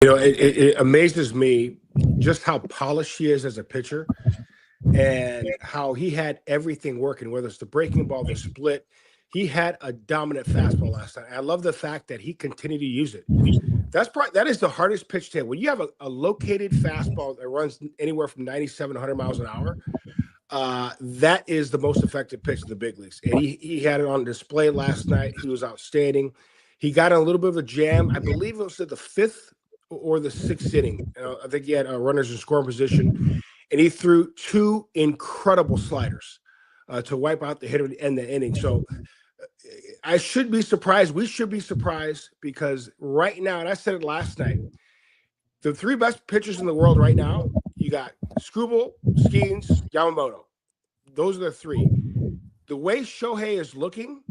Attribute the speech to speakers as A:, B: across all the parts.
A: It amazes me just how polished he is as a pitcher and how he had everything working, whether it's the breaking ball, the split. He had a dominant fastball last night. I love the fact that he continued to use it. That is the hardest pitch to hit. When you have a located fastball that runs anywhere from 97 to 100 miles an hour, that is the most effective pitch in the big leagues. And he had it on display last night. He was outstanding. He got in a little bit of a jam. I believe it was at the fifth or the sixth inning. I think he had runners in scoring position, and he threw two incredible sliders to wipe out the hitter and end the inning. So I should be surprised. We should be surprised because right now, and I said it last night, the three best pitchers in the world right now, you got Skubal, Skeens, Yamamoto. Those are the three. The way Shohei is looking,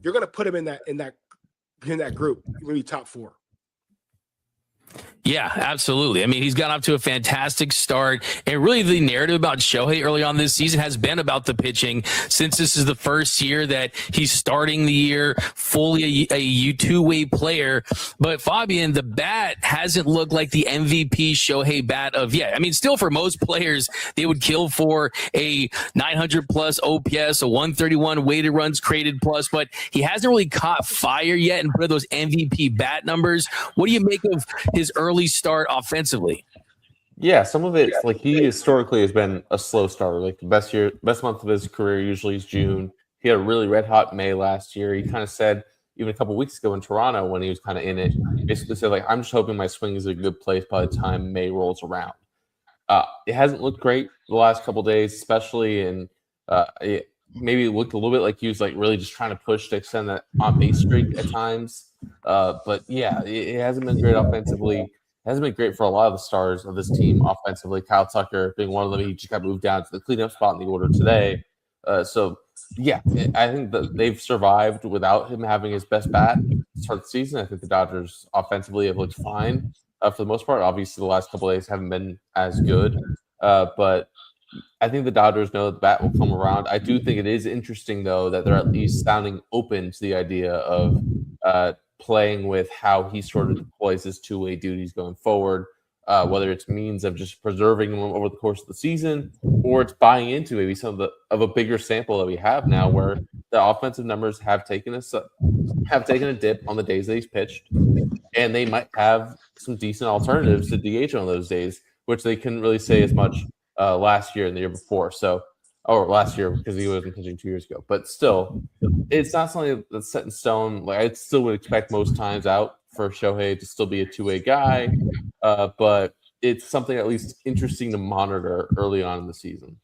A: you're going to put him in that group, maybe top four.
B: Yeah, absolutely. I mean, he's gotten off to a fantastic start. And really the narrative about Shohei early on this season has been about the pitching since this is the first year that he's starting the year fully a two-way player. But Fabian, the bat hasn't looked like the MVP Shohei bat of yet. I mean, still for most players, they would kill for a 900 plus OPS, a 131 weighted runs created plus, but he hasn't really caught fire yet and put those MVP bat numbers. What do you make of his early start offensively?
C: Yeah, some of it, like he historically has been a slow starter. Like the best month of his career usually is June. He had a really red hot May last year. He kind of said even a couple of weeks ago in Toronto when he was kind of in it, basically said like, I'm just hoping my swing is in a good place by the time May rolls around. It hasn't looked great the last couple of days, especially in maybe it looked a little bit like he was like really just trying to push to extend that on base streak at times. But yeah, it hasn't been great offensively. It hasn't been great for a lot of the stars of this team offensively. Kyle Tucker being one of them. He just got moved down to the cleanup spot in the order today. So yeah, I think that they've survived without him having his best bat to start the season. I think the Dodgers offensively have looked fine for the most part. Obviously, the last couple of days haven't been as good, but I think the Dodgers know the bat will come around. I do think it is interesting, though, that they're at least sounding open to the idea of playing with how he sort of deploys his two-way duties going forward, whether it's means of just preserving him over the course of the season, or it's buying into maybe some of a bigger sample that we have now, where the offensive numbers have taken a dip on the days that he's pitched, and they might have some decent alternatives to DH on those days, which they couldn't really say as much last year and the year before. Or last year because he wasn't pitching 2 years ago. But still, it's not something that's set in stone. Like I still would expect most times out for Shohei to still be a two-way guy, but it's something at least interesting to monitor early on in the season.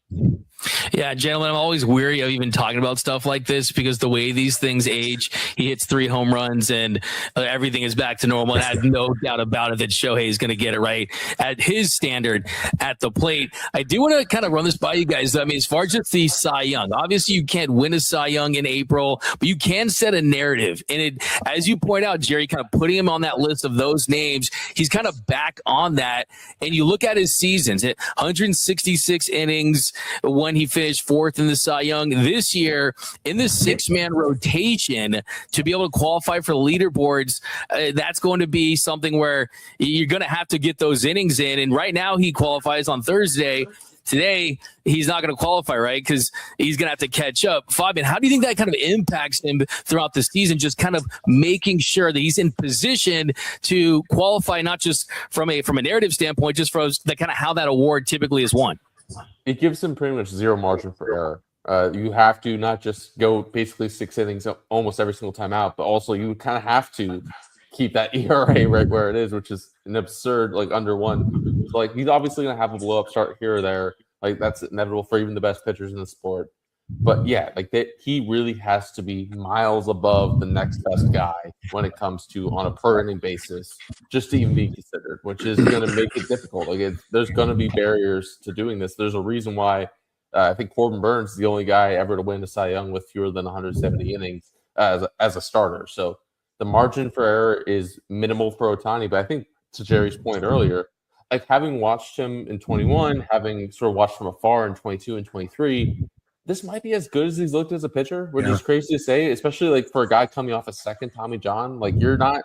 B: Yeah, gentlemen, I'm always weary of even talking about stuff like this because the way these things age, he hits 3 home runs and everything is back to normal. And I have no doubt about it that Shohei is going to get it right at his standard at the plate. I do want to kind of run this by you guys. I mean, as far as just the Cy Young, obviously you can't win a Cy Young in April, but you can set a narrative. And it, as you point out, Jerry, kind of putting him on that list of those names, he's kind of back on that. And you look at his seasons, 166 innings when he finished 4th in the Cy Young. This year, in the 6-man rotation, to be able to qualify for the leaderboards, that's going to be something where you're going to have to get those innings in. And right now, he qualifies on Thursday. Today, he's not going to qualify, right? Because he's going to have to catch up. Fabian, how do you think that kind of impacts him throughout the season, just kind of making sure that he's in position to qualify, not just from a narrative standpoint, just from the kind of how that award typically is won?
C: It gives him pretty much zero margin for error. You have to not just go basically 6 innings almost every single time out, but also you kind of have to keep that ERA right where it is, which is an absurd, like under 1. So, like, he's obviously going to have a blow-up start here or there. Like, that's inevitable for even the best pitchers in the sport. But, yeah, like he really has to be miles above the next best guy when it comes to on a per-inning basis just to even be considered, which is going to make it difficult. Like, there's going to be barriers to doing this. There's a reason why I think Corbin Burns is the only guy ever to win a Cy Young with fewer than 170 innings as a starter. So the margin for error is minimal for Ohtani. But I think to Jerry's point earlier, like having watched him in 21, having sort of watched from afar in 22 and 23, this might be as good as he's looked as a pitcher, which is crazy to say, especially like for a guy coming off a second Tommy John. Like you're not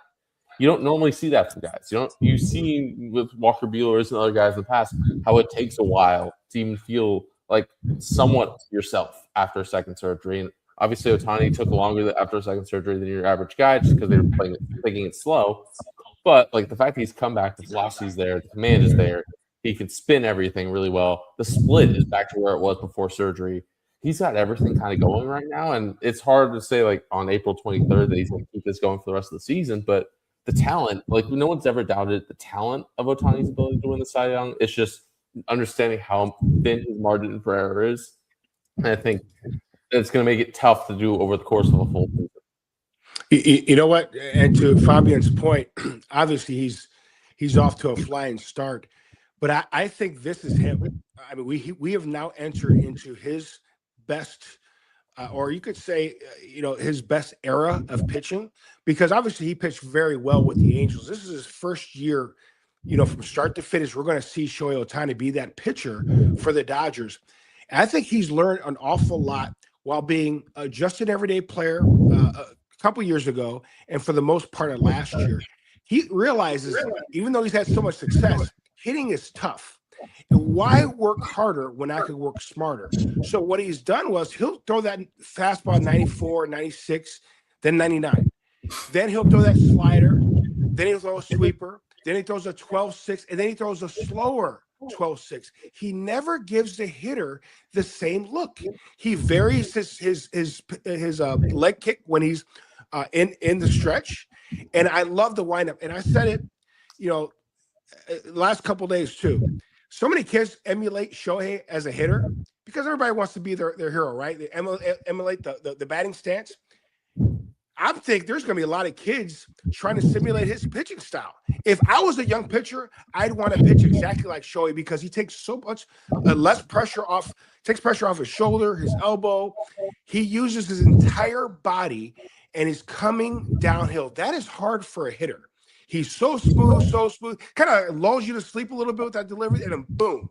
C: You don't normally see that from guys. You see with Walker Buehlers and other guys in the past how it takes a while to even feel like somewhat yourself after a second surgery. And obviously, Ohtani took longer after a second surgery than your average guy just because they were taking it slow. But like the fact that he's come back, the velocity's there, the command is there. He can spin everything really well. The split is back to where it was before surgery. He's got everything kind of going right now, and it's hard to say like on April 23rd that he's going to keep this going for the rest of the season. But the talent, like no one's ever doubted the talent of Ohtani's ability to win the Cy Young. It's just understanding how thin his margin for error is, and I think it's going to make it tough to do over the course of a full season.
A: You know what? And to Fabian's point, obviously he's off to a flying start, but I think this is him. I mean, we have now entered into his best, or you could say, his best era of pitching, because obviously he pitched very well with the Angels. This is his first year, from start to finish. We're going to see Shohei Ohtani be that pitcher for the Dodgers. And I think he's learned an awful lot while being just an everyday player a couple years ago, and for the most part of last year. He realizes, even though he's had so much success, hitting is tough. And why work harder when I could work smarter? So what he's done was he'll throw that fastball 94, 96, then 99. Then he'll throw that slider. Then he'll throw a sweeper. Then he throws a 12-6, and then he throws a slower 12-6. He never gives the hitter the same look. He varies his leg kick when he's in the stretch, and I love the windup. And I said it, last couple of days too. So many kids emulate Shohei as a hitter because everybody wants to be their hero, right? They emulate the batting stance. I think there's going to be a lot of kids trying to simulate his pitching style. If I was a young pitcher, I'd want to pitch exactly like Shohei because he takes so much less pressure off, takes pressure off his shoulder, his elbow. He uses his entire body and is coming downhill. That is hard for a hitter. He's so smooth, kind of lulls you to sleep a little bit with that delivery, and then boom,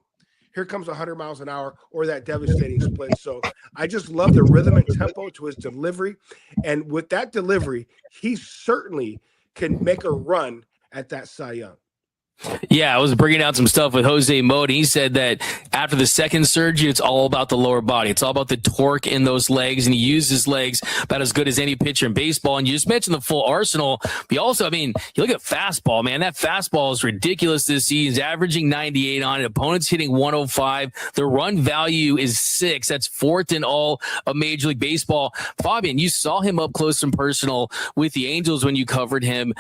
A: here comes 100 miles an hour or that devastating split. So I just love the rhythm and tempo to his delivery. And with that delivery, he certainly can make a run at that Cy Young.
B: Yeah, I was bringing out some stuff with Jose Mode. He said that after the second surgery, it's all about the lower body. It's all about the torque in those legs, and he uses his legs about as good as any pitcher in baseball. And you just mentioned the full arsenal. But also, you look at fastball, man. That fastball is ridiculous this season. He's averaging 98 on it. Opponents hitting 105. The run value is 6. That's fourth in all of Major League Baseball. Fabian, you saw him up close and personal with the Angels when you covered him.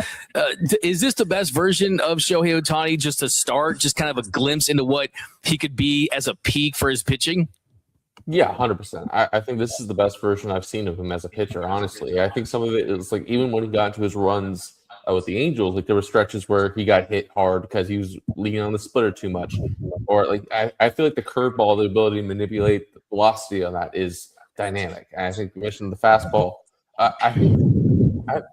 B: Is this the best version of Shohei Ohtani? Just to start, just kind of a glimpse into what he could be as a peak for his pitching?
C: Yeah, 100%. I think this is the best version I've seen of him as a pitcher, honestly. I think some of it is like even when he got into his runs with the Angels, like there were stretches where he got hit hard because he was leaning on the splitter too much. Or like I feel like the curveball, the ability to manipulate the velocity on that is dynamic. And I think you mentioned the fastball.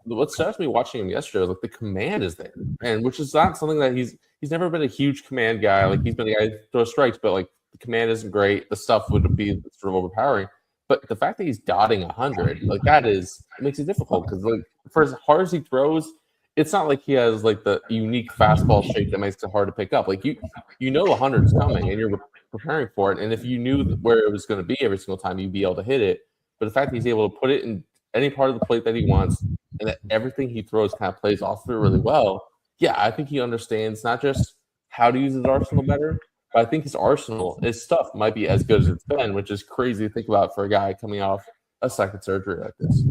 C: What starts me watching him yesterday was like the command is there, and which is not something that he's never been a huge command guy. Like he's been a guy who throws strikes, but like the command isn't great. The stuff would be sort of overpowering. But the fact that he's dotting 100, like it makes it difficult because like for as hard as he throws, it's not like he has like the unique fastball shape that makes it hard to pick up. Like you know 100 is coming and you're preparing for it, and if you knew where it was going to be every single time, you'd be able to hit it. But the fact that he's able to put it in any part of the plate that he wants, and that everything he throws kind of plays off through really well. Yeah, I think he understands not just how to use his arsenal better, but I think his stuff might be as good as it's been, which is crazy to think about for a guy coming off a second surgery like this.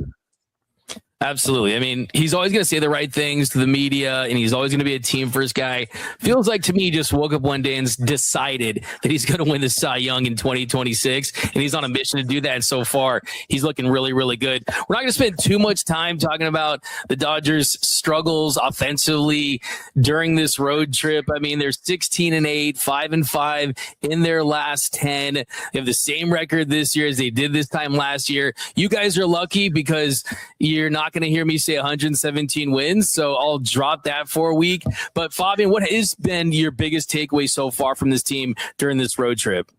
B: Absolutely. He's always going to say the right things to the media, and he's always going to be a team first guy. Feels like to me he just woke up one day and decided that he's going to win the Cy Young in 2026, and he's on a mission to do that. And so far, he's looking really, really good. We're not going to spend too much time talking about the Dodgers' struggles offensively during this road trip. They're 16-8, 5-5 in their last 10. They have the same record this year as they did this time last year. You guys are lucky because you're not going to hear me say 117 wins, so I'll drop that for a week. But Fabian, what has been your biggest takeaway so far from this team during this road trip?